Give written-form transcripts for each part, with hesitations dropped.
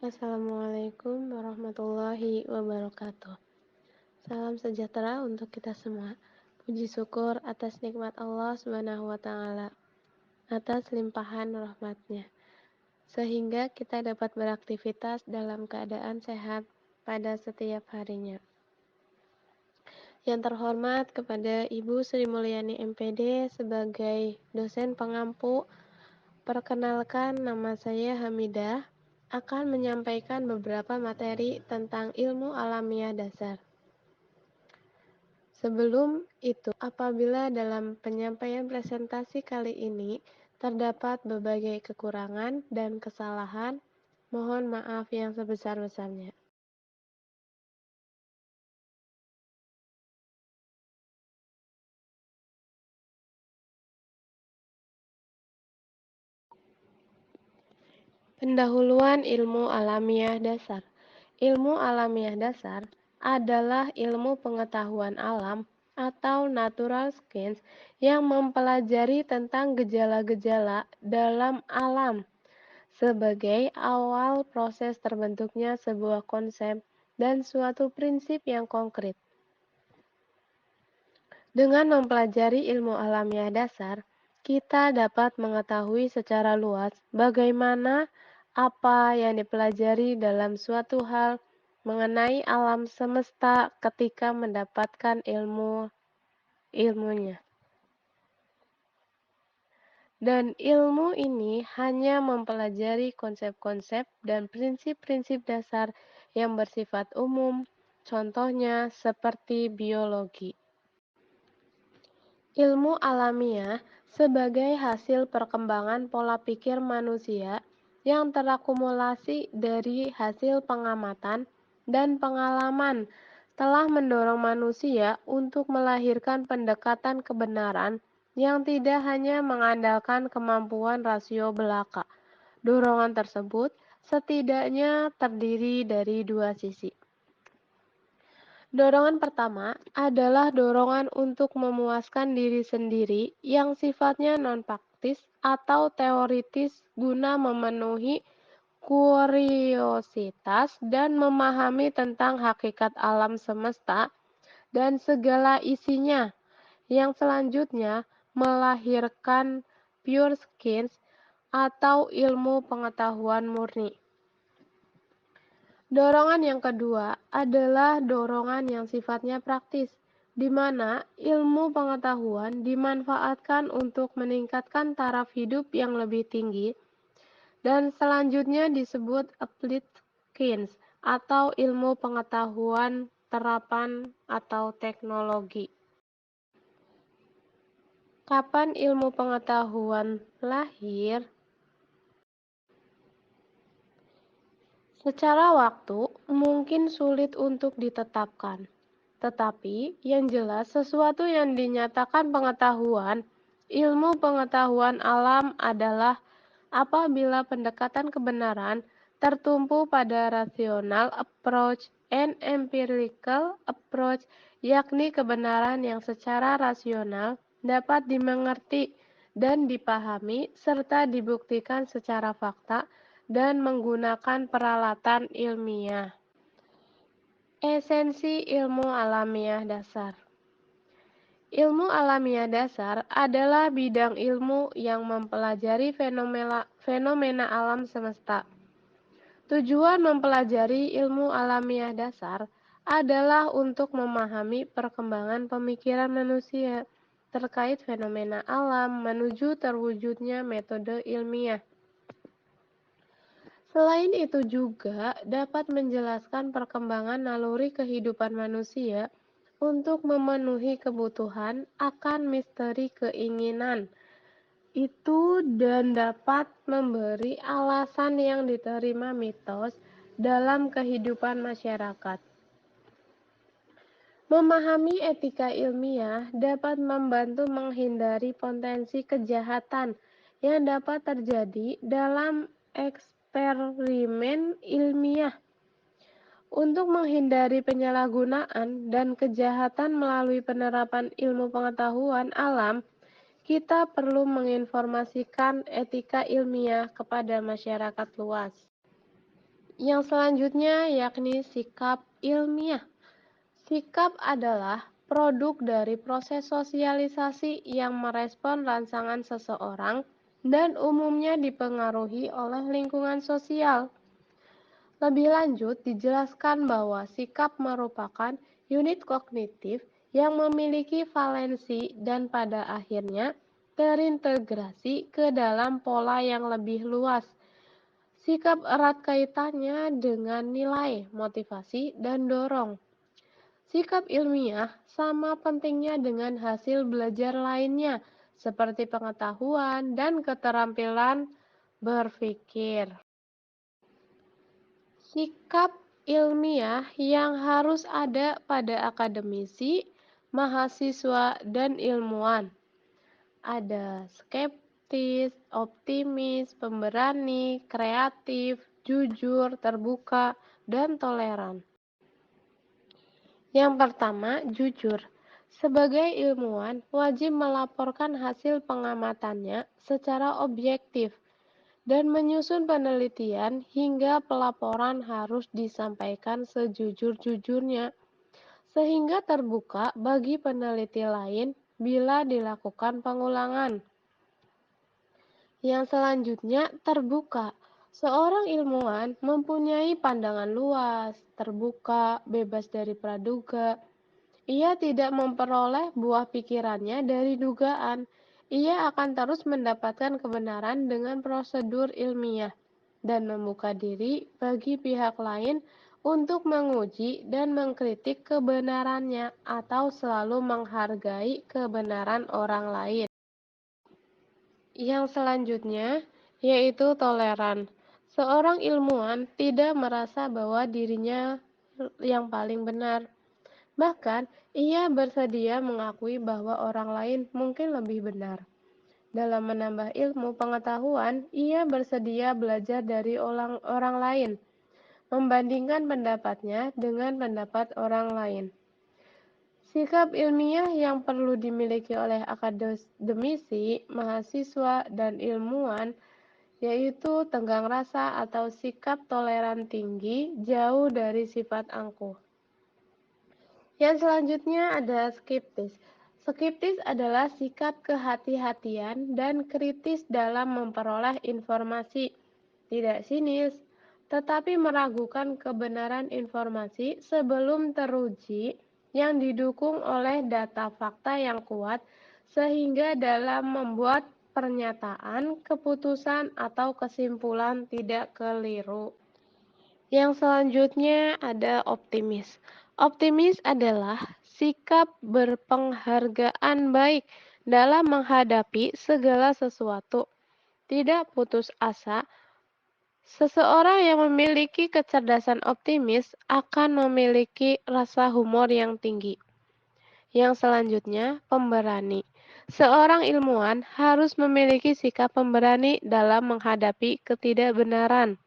Assalamualaikum warahmatullahi wabarakatuh. Salam sejahtera untuk kita semua. Puji syukur atas nikmat Allah Subhanahu wa taala, atas limpahan rahmatnya, sehingga kita dapat beraktivitas dalam keadaan sehat pada setiap harinya. Yang terhormat kepada Ibu Sri Mulyani MPD sebagai dosen pengampu, perkenalkan nama saya Hamidah, akan menyampaikan beberapa materi tentang ilmu alamiah dasar. Sebelum itu, apabila dalam penyampaian presentasi kali ini terdapat berbagai kekurangan dan kesalahan, mohon maaf yang sebesar-besarnya. Pendahuluan ilmu alamiah dasar. Ilmu alamiah dasar adalah ilmu pengetahuan alam atau natural science yang mempelajari tentang gejala-gejala dalam alam sebagai awal proses terbentuknya sebuah konsep dan suatu prinsip yang konkret. Dengan mempelajari ilmu alamiah dasar, kita dapat mengetahui secara luas bagaimana apa yang dipelajari dalam suatu hal mengenai alam semesta ketika mendapatkan ilmunya. Dan ilmu ini hanya mempelajari konsep-konsep dan prinsip-prinsip dasar yang bersifat umum, contohnya seperti biologi. Ilmu alamiah sebagai hasil perkembangan pola pikir manusia yang terakumulasi dari hasil pengamatan dan pengalaman telah mendorong manusia untuk melahirkan pendekatan kebenaran yang tidak hanya mengandalkan kemampuan rasio belaka. Dorongan tersebut setidaknya terdiri dari dua sisi. Dorongan pertama adalah dorongan untuk memuaskan diri sendiri yang sifatnya non-praktis atau teoritis guna memenuhi kuriositas dan memahami tentang hakikat alam semesta dan segala isinya, yang selanjutnya melahirkan pure science atau ilmu pengetahuan murni. Dorongan yang kedua adalah dorongan yang sifatnya praktis, di mana ilmu pengetahuan dimanfaatkan untuk meningkatkan taraf hidup yang lebih tinggi, dan selanjutnya disebut applied science atau ilmu pengetahuan terapan atau teknologi. Kapan ilmu pengetahuan lahir? Secara waktu mungkin sulit untuk ditetapkan, tetapi yang jelas sesuatu yang dinyatakan pengetahuan, ilmu pengetahuan alam adalah apabila pendekatan kebenaran tertumpu pada rational approach and empirical approach, yakni kebenaran yang secara rasional dapat dimengerti dan dipahami serta dibuktikan secara fakta dan menggunakan peralatan ilmiah. Esensi ilmu alamiah dasar. Ilmu alamiah dasar adalah bidang ilmu yang mempelajari fenomena alam semesta. Tujuan mempelajari ilmu alamiah dasar adalah untuk memahami perkembangan pemikiran manusia terkait fenomena alam menuju terwujudnya metode ilmiah. Selain itu juga dapat menjelaskan perkembangan naluri kehidupan manusia untuk memenuhi kebutuhan akan misteri keinginan itu dan dapat memberi alasan yang diterima mitos dalam kehidupan masyarakat. Memahami etika ilmiah dapat membantu menghindari potensi kejahatan yang dapat terjadi dalam eksperimen ilmiah. Untuk menghindari penyalahgunaan dan kejahatan melalui penerapan ilmu pengetahuan alam, kita perlu menginformasikan etika ilmiah kepada masyarakat luas. Yang selanjutnya yakni sikap ilmiah. Sikap adalah produk dari proses sosialisasi yang merespon rangsangan seseorang dan umumnya dipengaruhi oleh lingkungan sosial. Lebih lanjut, dijelaskan bahwa sikap merupakan unit kognitif yang memiliki valensi dan pada akhirnya terintegrasi ke dalam pola yang lebih luas. Sikap erat kaitannya dengan nilai, motivasi, dan dorong. Sikap ilmiah sama pentingnya dengan hasil belajar lainnya, seperti pengetahuan dan keterampilan berpikir. Sikap ilmiah yang harus ada pada akademisi, mahasiswa, dan ilmuwan. Ada skeptis, optimis, pemberani, kreatif, jujur, terbuka, dan toleran. Yang pertama, jujur. Sebagai ilmuwan, wajib melaporkan hasil pengamatannya secara objektif dan menyusun penelitian hingga pelaporan harus disampaikan sejujur-jujurnya, sehingga terbuka bagi peneliti lain bila dilakukan pengulangan. Yang selanjutnya, terbuka. Seorang ilmuwan mempunyai pandangan luas, terbuka, bebas dari praduga. Ia tidak memperoleh buah pikirannya dari dugaan. Ia akan terus mendapatkan kebenaran dengan prosedur ilmiah dan membuka diri bagi pihak lain untuk menguji dan mengkritik kebenarannya atau selalu menghargai kebenaran orang lain. Yang selanjutnya yaitu toleran. Seorang ilmuwan tidak merasa bahwa dirinya yang paling benar. Bahkan, ia bersedia mengakui bahwa orang lain mungkin lebih benar. Dalam menambah ilmu pengetahuan, ia bersedia belajar dari orang lain, membandingkan pendapatnya dengan pendapat orang lain. Sikap ilmiah yang perlu dimiliki oleh akademisi, mahasiswa, dan ilmuwan yaitu tenggang rasa atau sikap toleran tinggi, jauh dari sifat angkuh. Yang selanjutnya ada skeptis. Skeptis adalah sikap kehati-hatian dan kritis dalam memperoleh informasi, tidak sinis, tetapi meragukan kebenaran informasi sebelum teruji yang didukung oleh data fakta yang kuat, sehingga dalam membuat pernyataan, keputusan, atau kesimpulan tidak keliru. Yang selanjutnya ada optimis. Optimis adalah sikap berpenghargaan baik dalam menghadapi segala sesuatu, tidak putus asa. Seseorang yang memiliki kecerdasan optimis akan memiliki rasa humor yang tinggi. Yang selanjutnya, pemberani. Seorang ilmuwan harus memiliki sikap pemberani dalam menghadapi ketidakbenaran,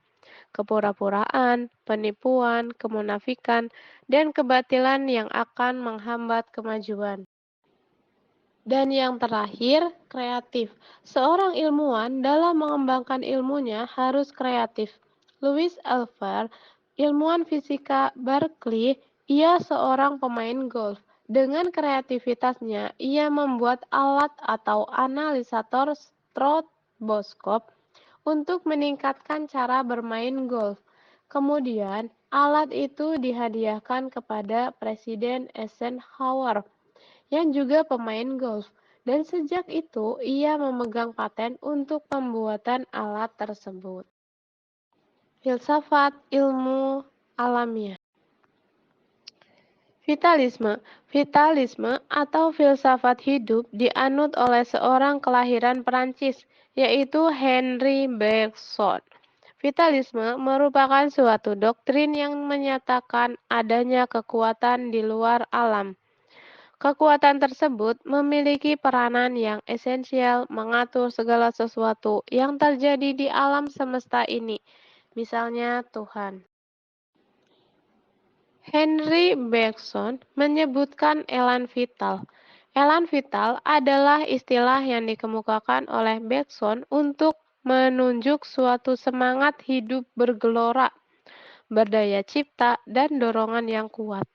kepura-puraan, penipuan, kemunafikan, dan kebatilan yang akan menghambat kemajuan. Dan yang terakhir, kreatif. Seorang ilmuwan dalam mengembangkan ilmunya harus kreatif. Louis Alpher, ilmuwan fisika Berkeley, ia seorang pemain golf. Dengan kreativitasnya, ia membuat alat atau analisator stroboskop untuk meningkatkan cara bermain golf. Kemudian, alat itu dihadiahkan kepada Presiden Eisenhower yang juga pemain golf, dan sejak itu ia memegang paten untuk pembuatan alat tersebut. Filsafat ilmu alamiah. Vitalisme. Vitalisme atau filsafat hidup dianut oleh seorang kelahiran Perancis, yaitu Henri Bergson. Vitalisme merupakan suatu doktrin yang menyatakan adanya kekuatan di luar alam. Kekuatan tersebut memiliki peranan yang esensial mengatur segala sesuatu yang terjadi di alam semesta ini, misalnya Tuhan. Henry Bergson menyebutkan elan vital. Elan vital adalah istilah yang dikemukakan oleh Bergson untuk menunjuk suatu semangat hidup bergelora. berdaya cipta, dan dorongan yang kuat.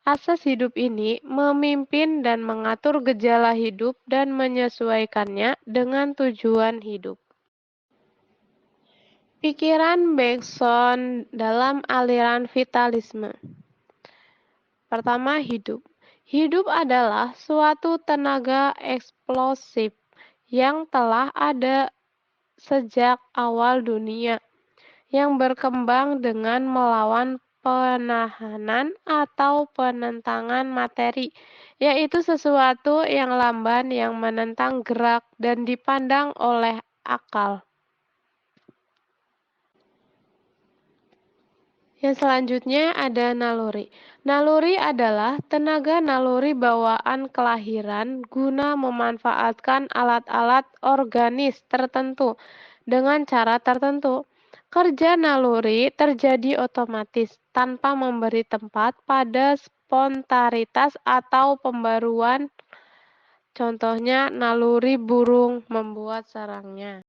Asas hidup ini memimpin dan mengatur gejala hidup dan menyesuaikannya dengan tujuan hidup. Pikiran Bergson dalam aliran vitalisme. Pertama, hidup. Hidup adalah suatu tenaga eksplosif yang telah ada sejak awal dunia, yang berkembang dengan melawan penahanan atau penentangan materi, yaitu sesuatu yang lamban yang menentang gerak dan dipandang oleh akal. Yang selanjutnya ada naluri. Naluri adalah tenaga naluri bawaan kelahiran guna memanfaatkan alat-alat organis tertentu dengan cara tertentu. Kerja naluri terjadi otomatis tanpa memberi tempat pada spontanitas atau pembaruan. Contohnya naluri burung membuat sarangnya.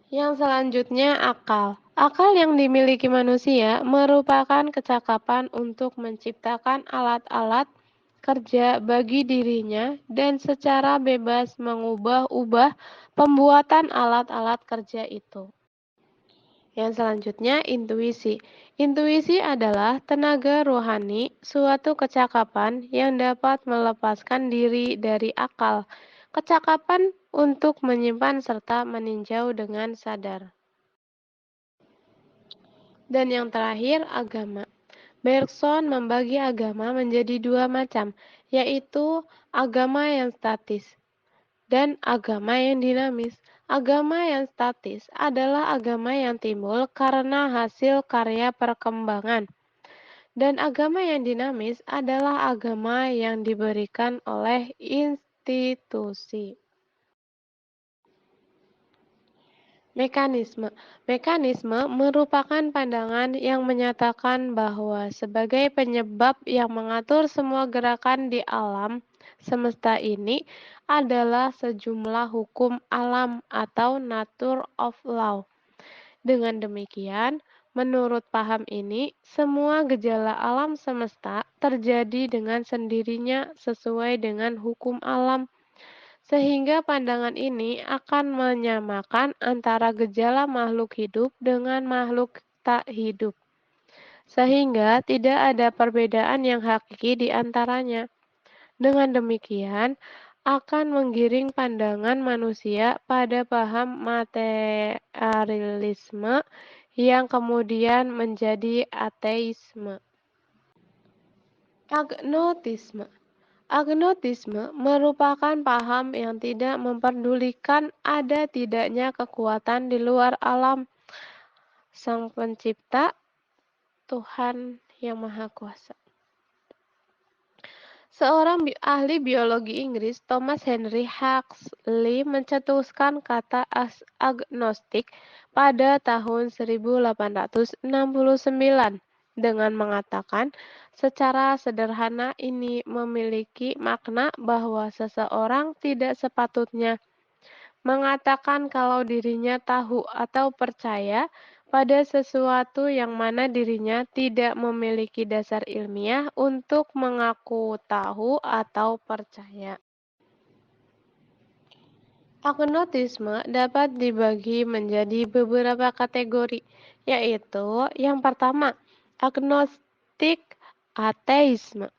Yang selanjutnya akal. Akal yang dimiliki manusia merupakan kecakapan untuk menciptakan alat-alat kerja bagi dirinya dan secara bebas mengubah-ubah pembuatan alat-alat kerja itu. Yang selanjutnya intuisi. Intuisi adalah tenaga rohani, suatu kecakapan yang dapat melepaskan diri dari akal. Kecakapan untuk menyimpan serta meninjau dengan sadar. Dan yang terakhir, agama. Bergson membagi agama menjadi dua macam, yaitu agama yang statis dan agama yang dinamis. Agama yang statis adalah agama yang timbul karena hasil karya perkembangan, dan agama yang dinamis adalah agama yang diberikan oleh institusi. Mekanisme. Mekanisme merupakan pandangan yang menyatakan bahwa sebagai penyebab yang mengatur semua gerakan di alam semesta ini adalah sejumlah hukum alam atau nature of law. Dengan demikian, menurut paham ini, semua gejala alam semesta terjadi dengan sendirinya sesuai dengan hukum alam, sehingga pandangan ini akan menyamakan antara gejala makhluk hidup dengan makhluk tak hidup, sehingga tidak ada perbedaan yang hakiki di antaranya. Dengan demikian, akan menggiring pandangan manusia pada paham materialisme yang kemudian menjadi ateisme. Agnotisme. Agnotisme merupakan paham yang tidak memperdulikan ada tidaknya kekuatan di luar alam Sang Pencipta, Tuhan Yang Maha Kuasa. Seorang ahli biologi Inggris, Thomas Henry Huxley, mencetuskan kata agnostik pada tahun 1869 dengan mengatakan, secara sederhana ini memiliki makna bahwa seseorang tidak sepatutnya mengatakan kalau dirinya tahu atau percaya pada sesuatu yang mana dirinya tidak memiliki dasar ilmiah untuk mengaku tahu atau percaya. Agnotisme dapat dibagi menjadi beberapa kategori, yaitu yang pertama, agnostik ateisme,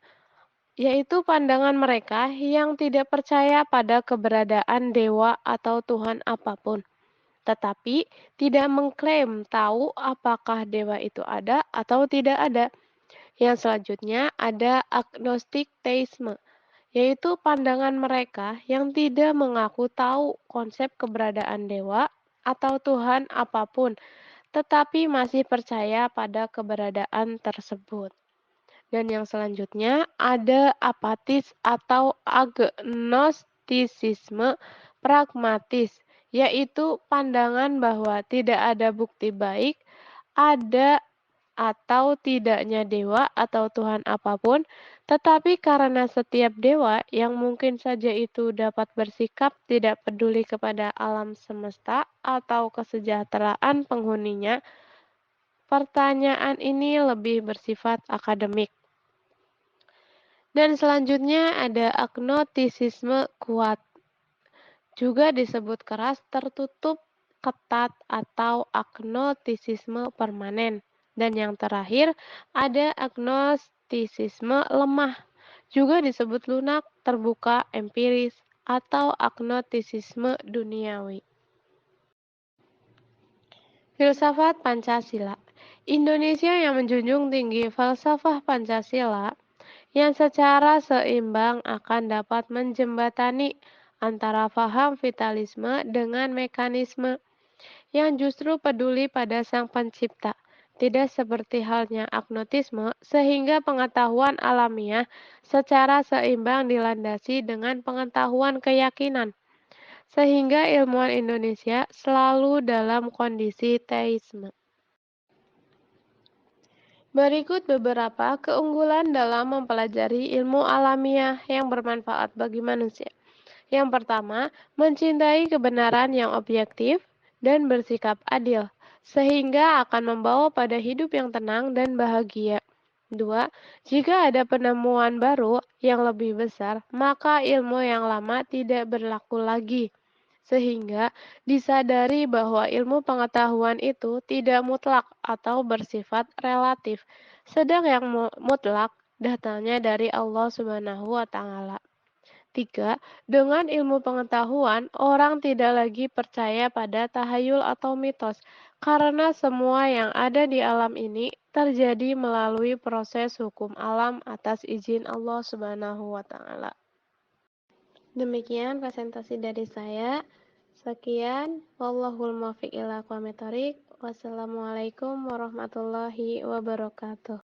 yaitu pandangan mereka yang tidak percaya pada keberadaan dewa atau Tuhan apapun, tetapi tidak mengklaim tahu apakah dewa itu ada atau tidak ada. Yang selanjutnya ada agnostik teisme, yaitu pandangan mereka yang tidak mengaku tahu konsep keberadaan dewa atau Tuhan apapun, tetapi masih percaya pada keberadaan tersebut. Dan yang selanjutnya ada apatis atau agnostisisme pragmatis, yaitu pandangan bahwa tidak ada bukti baik, ada atau tidaknya dewa atau Tuhan apapun, tetapi karena setiap dewa yang mungkin saja itu dapat bersikap tidak peduli kepada alam semesta atau kesejahteraan penghuninya, pertanyaan ini lebih bersifat akademik. Dan selanjutnya ada agnostisisme kuat, juga disebut keras tertutup, ketat, atau agnostisisme permanen. Dan yang terakhir ada agnostisisme lemah, juga disebut lunak, terbuka, empiris, atau agnostisisme duniawi. Filsafat Pancasila. Indonesia yang menjunjung tinggi falsafah Pancasila yang secara seimbang akan dapat menjembatani antara paham vitalisme dengan mekanisme yang justru peduli pada Sang Pencipta, tidak seperti halnya agnotisme, sehingga pengetahuan alamiah secara seimbang dilandasi dengan pengetahuan keyakinan, sehingga ilmuwan Indonesia selalu dalam kondisi teisme. Berikut beberapa keunggulan dalam mempelajari ilmu alamiah yang bermanfaat bagi manusia. Yang pertama, mencintai kebenaran yang objektif dan bersikap adil, sehingga akan membawa pada hidup yang tenang dan bahagia. Dua, jika ada penemuan baru yang lebih besar, maka ilmu yang lama tidak berlaku lagi, sehingga disadari bahwa ilmu pengetahuan itu tidak mutlak atau bersifat relatif, sedang yang mutlak datangnya dari Allah Subhanahu wa Ta'ala. 3. Dengan ilmu pengetahuan, orang tidak lagi percaya pada tahayul atau mitos, karena semua yang ada di alam ini terjadi melalui proses hukum alam atas izin Allah Subhanahu wa Ta'ala. Demikian presentasi dari saya. Sekian, wallahul muwaffiq ila aqwamit thoriq. Wassalamualaikum warahmatullahi wabarakatuh.